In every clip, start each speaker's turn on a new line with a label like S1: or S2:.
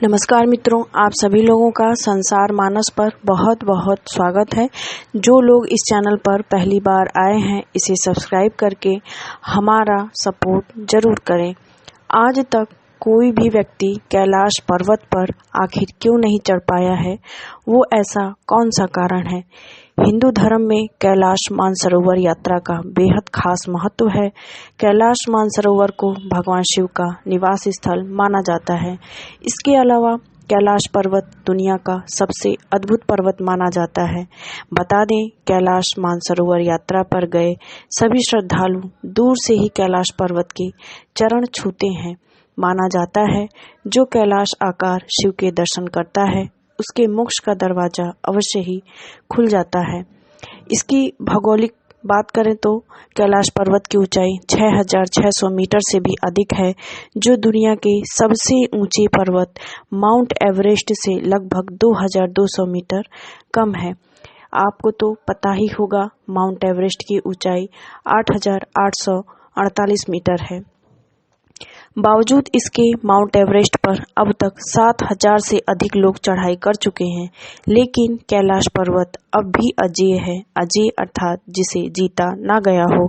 S1: नमस्कार मित्रों, आप सभी लोगों का संसार मानस पर बहुत बहुत स्वागत है। जो लोग इस चैनल पर पहली बार आए हैं, इसे सब्सक्राइब करके हमारा सपोर्ट जरूर करें। आज तक कोई भी व्यक्ति कैलाश पर्वत पर आखिर क्यों नहीं चढ़ पाया है, वो ऐसा कौन सा कारण है? हिंदू धर्म में कैलाश मानसरोवर यात्रा का बेहद खास महत्व है। कैलाश मानसरोवर को भगवान शिव का निवास स्थल माना जाता है। इसके अलावा कैलाश पर्वत दुनिया का सबसे अद्भुत पर्वत माना जाता है। बता दें, कैलाश मानसरोवर यात्रा पर गए सभी श्रद्धालु दूर से ही कैलाश पर्वत के चरण छूते हैं। माना जाता है, जो कैलाश आकार शिव के दर्शन करता है, उसके मोक्ष का दरवाजा अवश्य ही खुल जाता है। इसकी भौगोलिक बात करें तो कैलाश पर्वत की ऊंचाई 6600 मीटर से भी अधिक है, जो दुनिया के सबसे ऊंचे पर्वत माउंट एवरेस्ट से लगभग 2200 मीटर कम है। आपको तो पता ही होगा, माउंट एवरेस्ट की ऊंचाई 8848 मीटर है। बावजूद इसके माउंट एवरेस्ट पर अब तक 7000 से अधिक लोग चढ़ाई कर चुके हैं, लेकिन कैलाश पर्वत अब भी अजेय है। अजेय अर्थात जिसे जीता ना गया हो,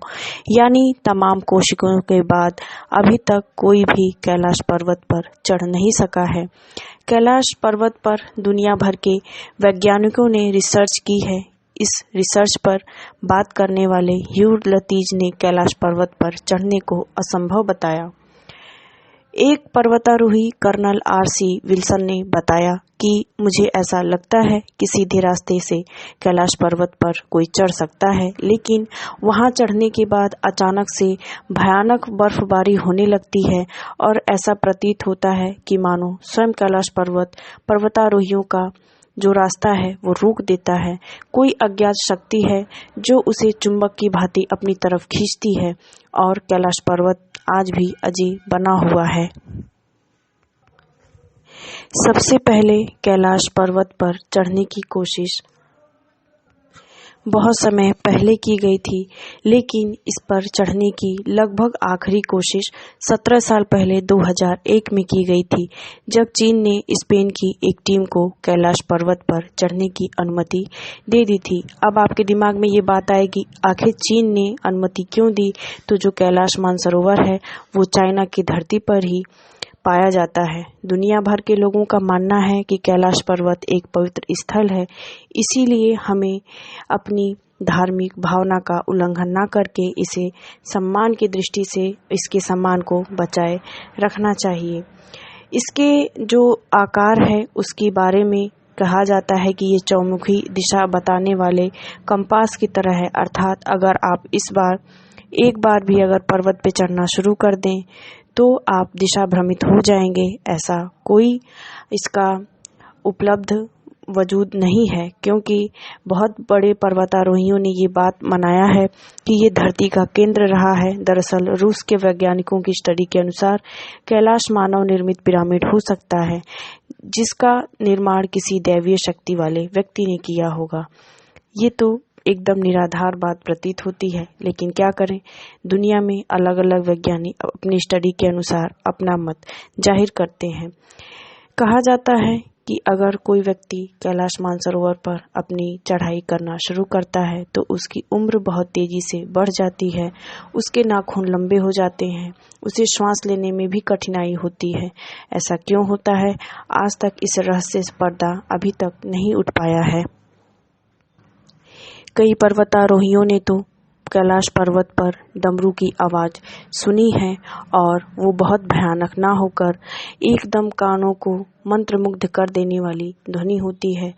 S1: यानी तमाम कोशिशों के बाद अभी तक कोई भी कैलाश पर्वत पर चढ़ नहीं सका है। कैलाश पर्वत पर दुनिया भर के वैज्ञानिकों ने रिसर्च की है। इस रिसर्च पर बात करने वाले ह्यू लतीज ने कैलाश पर्वत पर चढ़ने को असंभव बताया। एक पर्वतारोही कर्नल आर.सी. विल्सन ने बताया कि मुझे ऐसा लगता है कि सीधे रास्ते से कैलाश पर्वत पर कोई चढ़ सकता है, लेकिन वहां चढ़ने के बाद अचानक से भयानक बर्फबारी होने लगती है और ऐसा प्रतीत होता है कि मानो स्वयं कैलाश पर्वत पर्वतारोहियों का जो रास्ता है वो रोक देता है। कोई अज्ञात शक्ति है जो उसे चुंबक की भांति अपनी तरफ खींचती है और कैलाश पर्वत आज भी अजेय बना हुआ है। सबसे पहले कैलाश पर्वत पर चढ़ने की कोशिश बहुत समय पहले की गई थी, लेकिन इस पर चढ़ने की लगभग आखिरी कोशिश 17 साल पहले 2001 में की गई थी, जब चीन ने स्पेन की एक टीम को कैलाश पर्वत पर चढ़ने की अनुमति दे दी थी। अब आपके दिमाग में ये बात आएगी, आखिर चीन ने अनुमति क्यों दी? तो जो कैलाश मानसरोवर है वो चाइना की धरती पर ही पाया जाता है। दुनिया भर के लोगों का मानना है कि कैलाश पर्वत एक पवित्र स्थल है, इसीलिए हमें अपनी धार्मिक भावना का उल्लंघन न करके इसे सम्मान की दृष्टि से इसके सम्मान को बचाए रखना चाहिए। इसके जो आकार है उसके बारे में कहा जाता है कि ये चौमुखी दिशा बताने वाले कंपास की तरह है, अर्थात अगर आप एक बार भी अगर पर्वत पे चढ़ना शुरू कर दें तो आप दिशा भ्रमित हो जाएंगे। ऐसा कोई इसका उपलब्ध वजूद नहीं है, क्योंकि बहुत बड़े पर्वतारोहियों ने ये बात मनाया है कि ये धरती का केंद्र रहा है। दरअसल रूस के वैज्ञानिकों की स्टडी के अनुसार कैलाश मानव निर्मित पिरामिड हो सकता है, जिसका निर्माण किसी दैवीय शक्ति वाले व्यक्ति ने किया होगा। ये तो एकदम निराधार बात प्रतीत होती है, लेकिन क्या करें, दुनिया में अलग अलग वैज्ञानिक अपनी स्टडी के अनुसार अपना मत जाहिर करते हैं। कहा जाता है कि अगर कोई व्यक्ति कैलाश मानसरोवर पर अपनी चढ़ाई करना शुरू करता है तो उसकी उम्र बहुत तेजी से बढ़ जाती है, उसके नाखून लंबे हो जाते हैं, उसे श्वास लेने में भी कठिनाई होती है। ऐसा क्यों होता है? आज तक इस रहस्य पर्दा अभी तक नहीं उठ पाया है। कई पर्वतारोहियों ने तो कैलाश पर्वत पर डमरू की आवाज सुनी है और वो बहुत भयानक ना होकर एकदम कानों को मंत्रमुग्ध कर देने वाली ध्वनि होती है।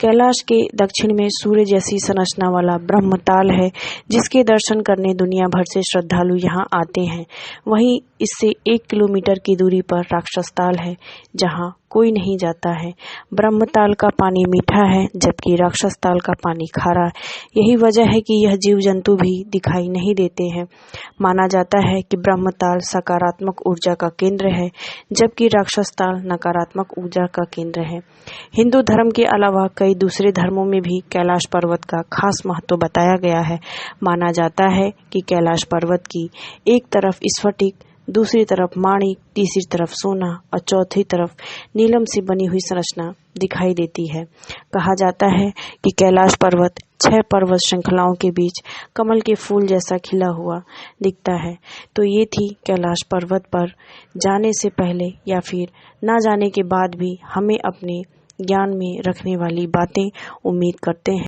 S1: कैलाश के दक्षिण में सूर्य जैसी संरचना वाला ब्रह्मताल है, जिसके दर्शन करने दुनिया भर से श्रद्धालु यहाँ आते हैं। वहीं इससे 1 किलोमीटर की दूरी पर राक्षसताल है, जहाँ कोई नहीं जाता है। ब्रह्मताल का पानी मीठा है, जबकि राक्षसताल का पानी खारा है। यही वजह है कि यह जीव जंतु भी दिखाई नहीं देते हैं। माना जाता है कि ब्रह्मताल सकारात्मक ऊर्जा का केंद्र है, जबकि राक्षसताल नकारात्मक ऊर्जा का केंद्र है। हिंदू धर्म के अलावा कई दूसरे धर्मों में भी कैलाश पर्वत का खास महत्व बताया गया है। माना जाता है कि कैलाश पर्वत की एक तरफ स्फटिक दूसरी तरफ माणिक, तीसरी तरफ सोना और चौथी तरफ नीलम से बनी हुई संरचना दिखाई देती है। कहा जाता है कि कैलाश पर्वत 6 पर्वत श्रृंखलाओं के बीच कमल के फूल जैसा खिला हुआ दिखता है। तो ये थी कैलाश पर्वत पर जाने से पहले या फिर ना जाने के बाद भी हमें अपने ज्ञान में रखने वाली बातें। उम्मीद करते हैं